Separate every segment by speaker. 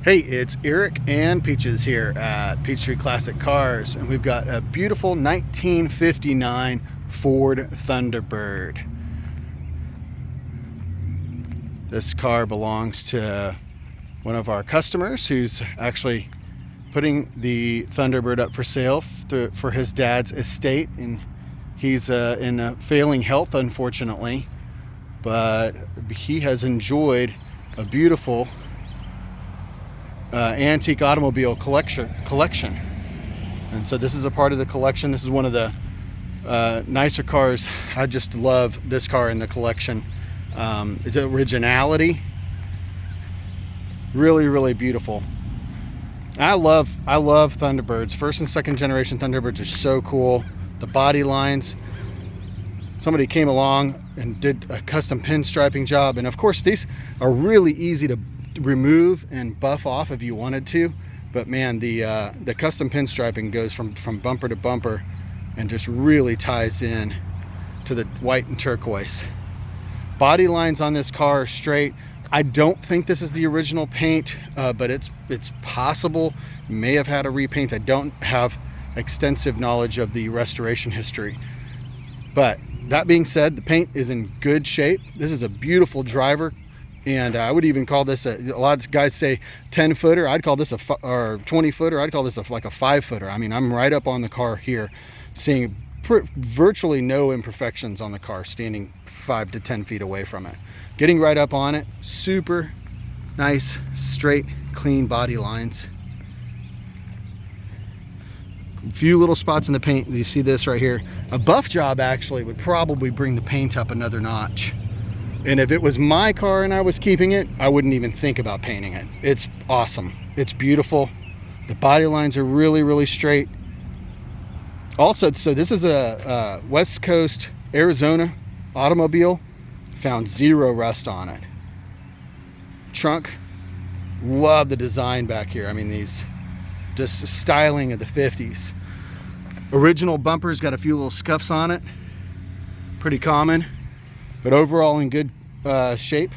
Speaker 1: Hey, it's Eric and Peaches here at Peachtree Classic Cars, and we've got a beautiful 1959 Ford Thunderbird. This car belongs to one of our customers who's actually putting the Thunderbird up for sale for his dad's estate, and he's in failing health, unfortunately, but he has enjoyed a beautiful antique automobile collection, and so this is a part of the collection. This is one of the nicer cars. I just love this car in the collection. It's originality, really beautiful. I love Thunderbirds. First and second generation Thunderbirds are so cool. The body lines, somebody came along and did a custom pinstriping job, and of course these are really easy to remove and buff off if you wanted to, but man, the custom pinstriping goes from bumper to bumper and just really ties in to the white and turquoise. Body lines on this car are straight. I don't think this is the original paint, but it's possible. You may have had a repaint. I don't have extensive knowledge of the restoration history, but that being said, the paint is in good shape. This is a beautiful driver. And I would even call this a lot of guys say 10 footer. I'd call this or 20 footer. I'd call this like a 5 footer. I mean, I'm right up on the car here, seeing virtually no imperfections on the car, standing 5 to 10 feet away from it. Getting right up on it, super nice, straight, clean body lines. A few little spots in the paint. You see this right here. A buff job actually would probably bring the paint up another notch. And if it was my car and I was keeping it, I wouldn't even think about painting it. It's awesome. It's beautiful. The body lines are really straight. Also, so this is a West Coast, Arizona automobile. Found zero rust on it. Trunk, love the design back here. I mean, these just styling of the 50s. Original bumper's got a few little scuffs on it. Pretty common, but overall in good shape.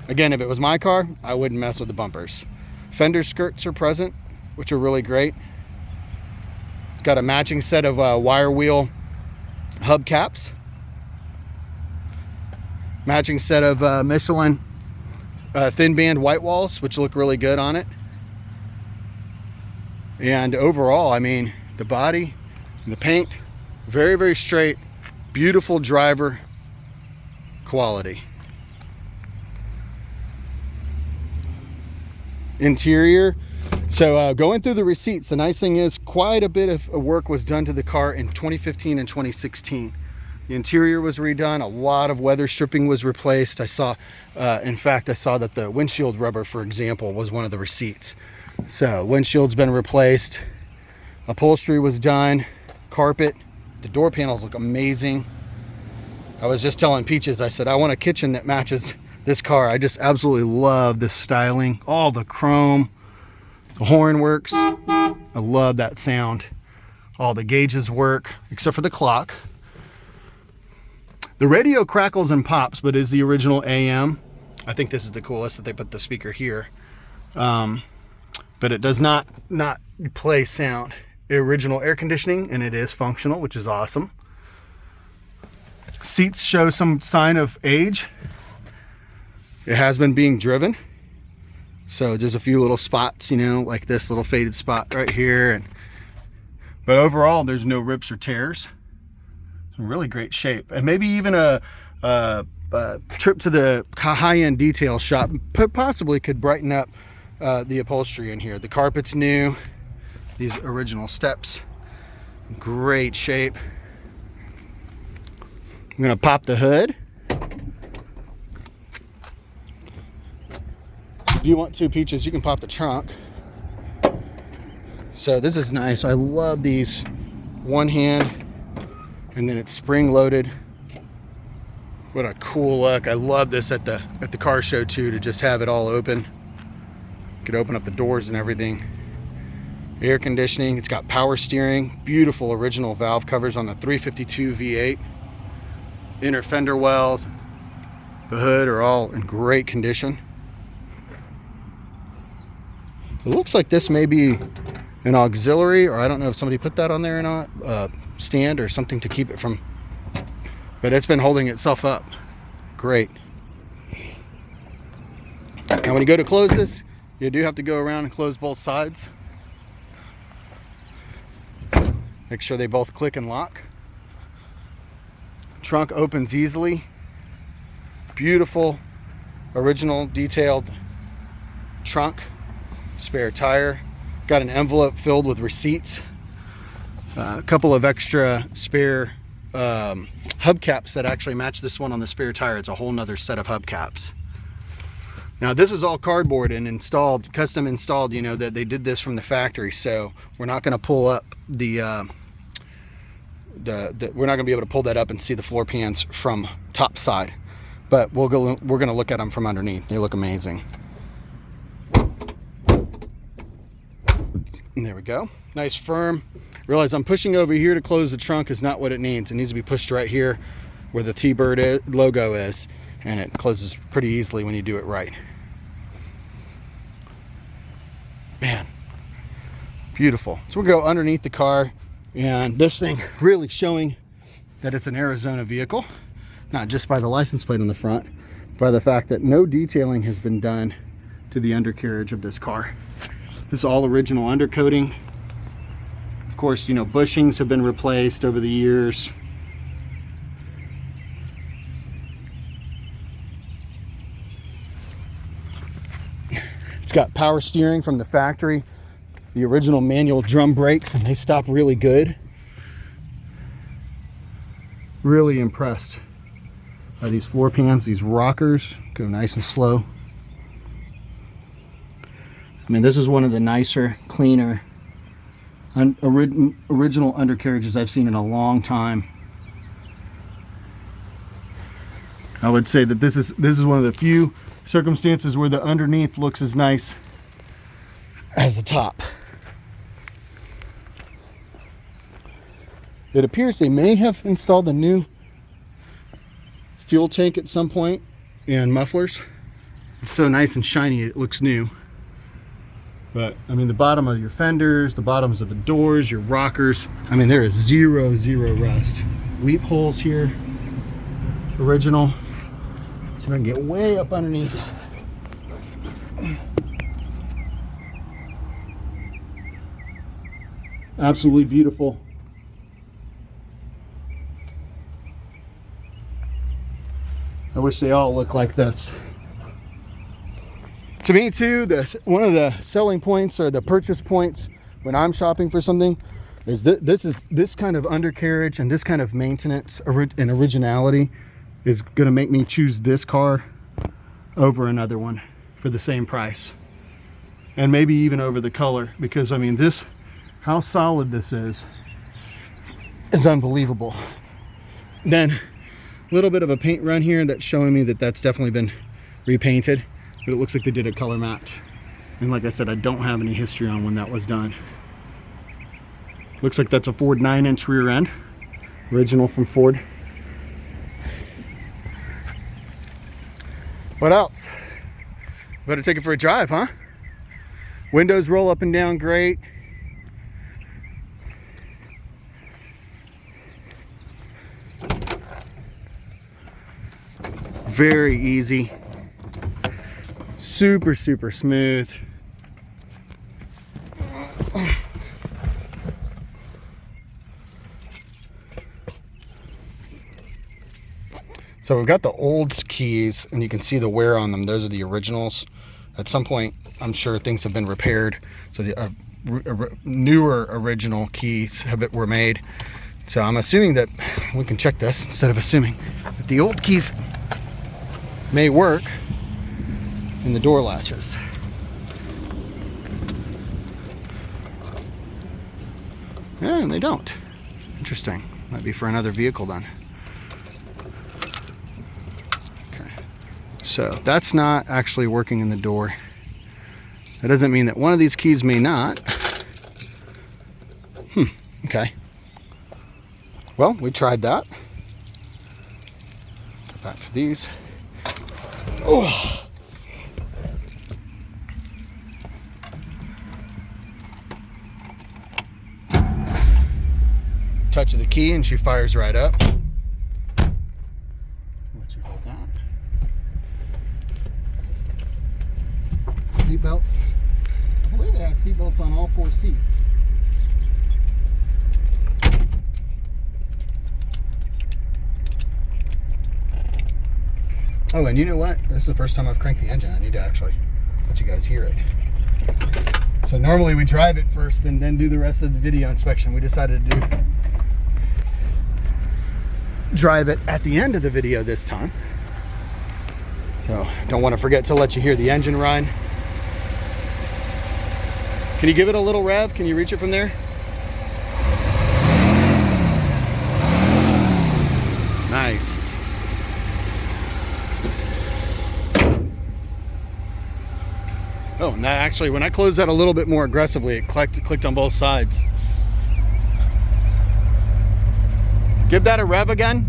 Speaker 1: Again, if it was my car, I wouldn't mess with the bumpers. Fender skirts are present, which are really great. It's got a matching set of wire wheel hubcaps. Matching set of Michelin thin band white walls, which look really good on it. And overall, I mean, the body and the paint, very straight, beautiful driver quality. Interior, so going through the receipts, the nice thing is quite a bit of work was done to the car in 2015 and 2016. The interior was redone, a lot of weather stripping was replaced. I saw, in fact, I saw that the windshield rubber, for example, was one of the receipts. So windshield's been replaced, upholstery was done, carpet, the door panels look amazing. I was just telling Peaches, I said, I want a kitchen that matches this car. I just absolutely love this styling. All the chrome, the horn works. I love that sound. All the gauges work, except for the clock. The radio crackles and pops, but is the original AM. I think this is the coolest that they put the speaker here. But it does not play sound. Original air conditioning, and it is functional, which is awesome. Seats show some sign of age. It has been being driven. So there's a few little spots, you know, like this little faded spot right here. But overall, there's no rips or tears. In really great shape. And maybe even a trip to the high-end detail shop possibly could brighten up the upholstery in here. The carpet's new. These original steps, great shape. I'm gonna pop the hood. If you want to, Peaches, you can pop the trunk. So this is nice. I love these one hand, and then it's spring loaded. What a cool look. I love this at the car show too, to just have it all open. You could open up the doors and everything. Air conditioning, it's got power steering, beautiful original valve covers on the 352 V8. Inner fender wells, the hood are all in great condition. It looks like this may be an auxiliary, or I don't know if somebody put that on there or not, stand or something to keep it from, but it's been holding itself up great. Now when you go to close this, you do have to go around and close both sides. Make sure they both click and lock. Trunk opens easily. Beautiful, original detailed trunk. Spare tire. Got an envelope filled with receipts. A couple of extra spare hubcaps that actually match this one on the spare tire. It's a whole nother set of hubcaps. Now this is all cardboard and installed, custom installed, you know, that they did this from the factory. So we're not going to pull up we're not going to be able to pull that up and see the floor pans from top side, but we're going to look at them from underneath. They look amazing. And there we go. Nice firm. Realize I'm pushing over here to close the trunk is not what it needs. It needs to be pushed right here where the T-Bird logo is, and it closes pretty easily when you do it right. Man, beautiful. So we'll go underneath the car, and this thing really showing that it's an Arizona vehicle, not just by the license plate on the front, by the fact that no detailing has been done to the undercarriage of this car. This is all original undercoating. Of course, you know, bushings have been replaced over the years. It's got power steering from the factory, the original manual drum brakes, and they stop really good. Really impressed by these floor pans, these rockers, go nice and slow. I mean, this is one of the nicer, cleaner, original undercarriages I've seen in a long time. I would say that this is one of the few circumstances where the underneath looks as nice as the top. It appears they may have installed a new fuel tank at some point and mufflers. It's so nice and shiny it looks new. But I mean, the bottom of your fenders, the bottoms of the doors, your rockers, I mean, there is zero rust. Weep holes here, original. So I can get way up underneath. Absolutely beautiful. I wish they all look like this. To me too, one of the selling points or the purchase points when I'm shopping for something is this kind of undercarriage and this kind of maintenance and originality is going to make me choose this car over another one for the same price, and maybe even over the color, because I mean, how solid this is unbelievable. Then a little bit of a paint run here that's showing me that that's definitely been repainted, but it looks like they did a color match. And like I said, I don't have any history on when that was done. Looks like that's a Ford 9-inch rear end, original from Ford. What else? Better take it for a drive, huh? Windows roll up and down great. Very easy. Super smooth. So we've got the old keys, and you can see the wear on them. Those are the originals. At some point, I'm sure things have been repaired. So the newer original keys were made. So I'm assuming that we can check this instead of assuming that the old keys may work in the door latches. Yeah, and they don't. Interesting. Might be for another vehicle then. So that's not actually working in the door. That doesn't mean that one of these keys may not. Okay. Well, we tried that. Go back to these. Oh. touch of the key and she fires right up. I'll let you hold that. Seat belts. I believe it has seat belts on all 4 seats. Oh, and you know what? This is the first time I've cranked the engine. I need to actually let you guys hear it. So normally we drive it first and then do the rest of the video inspection. We decided to drive it at the end of the video this time. So don't want to forget to let you hear the engine ride. Can you give it a little rev? Can you reach it from there? Nice. Oh, and that actually, when I closed that a little bit more aggressively, it clicked on both sides. Give that a rev again.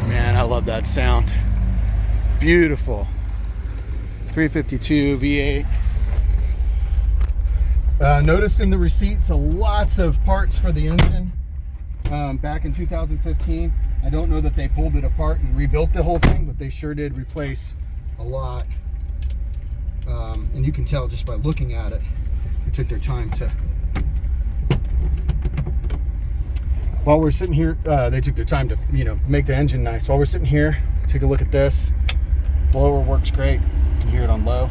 Speaker 1: Man, I love that sound. Beautiful. 352 V8. Notice in the receipts lots of parts for the engine back in 2015. I don't know that they pulled it apart and rebuilt the whole thing, but they sure did replace a lot. And you can tell just by looking at it. They took their time to... While we're sitting here, they took their time to, make the engine nice. While we're sitting here, take a look at this. Blower works great. You can hear it on low,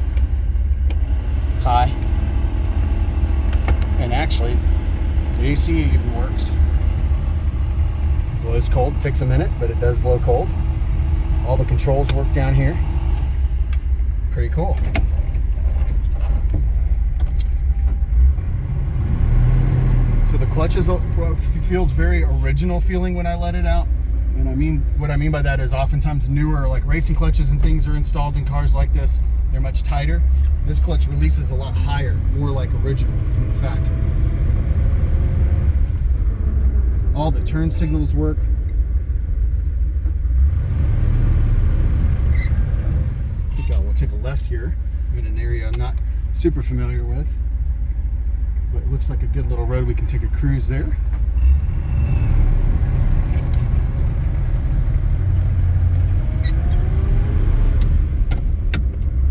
Speaker 1: high, and actually, the AC even works. Blows cold. It takes a minute, but it does blow cold. All the controls work down here. Pretty cool. So the clutches feels very original feeling when I let it out. And what I mean by that is oftentimes newer, like racing clutches and things are installed in cars like this. They're much tighter. This clutch releases a lot higher, more like original from the factory. All the turn signals work. I think we'll take a left here. I'm in an area I'm not super familiar with, but it looks like a good little road. We can take a cruise there.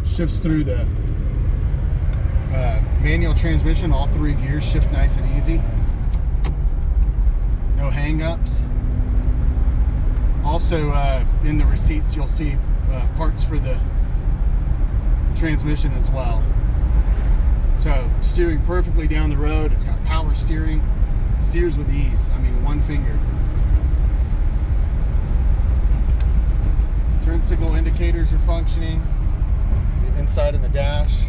Speaker 1: Shifts through the manual transmission. All 3 gears shift nice and easy. No hang-ups. Also, in the receipts, you'll see parts for the transmission as well. So, steering perfectly down the road. It's got power steering. Steers with ease. I mean, one finger. Turn signal indicators are functioning. Inside in the dash.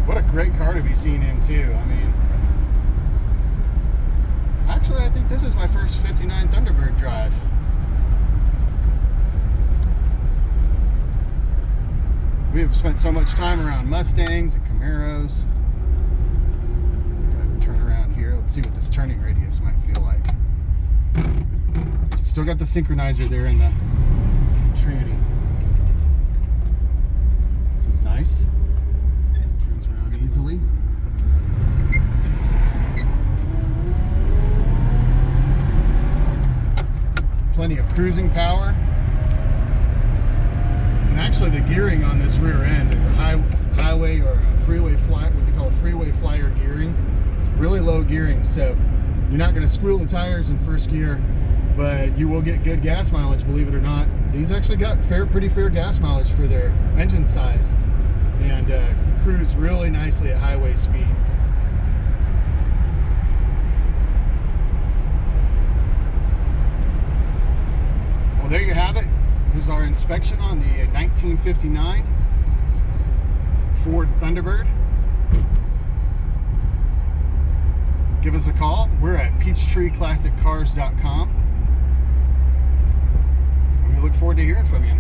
Speaker 1: What a great car to be seen in too. I mean, actually I think this is my first 59 Thunderbird drive. We have spent so much time around Mustangs and Camaros. Turn around here. Let's see what this turning radius might feel like. Still got the synchronizer there in the tranny. This is nice. Turns around easily. Plenty of cruising power. And actually the gearing on this rear end is a highway or a freeway fly, what they call a freeway flyer gearing. It's really low gearing, so you're not going to squeal the tires in first gear, but you will get good gas mileage, believe it or not. These actually got pretty fair gas mileage for their engine size, and cruise really nicely at highway speeds. Well, there you have it. Here's our inspection on the 1959 Ford Thunderbird. Give us a call. We're at PeachtreeClassicCars.com. We look forward to hearing from you.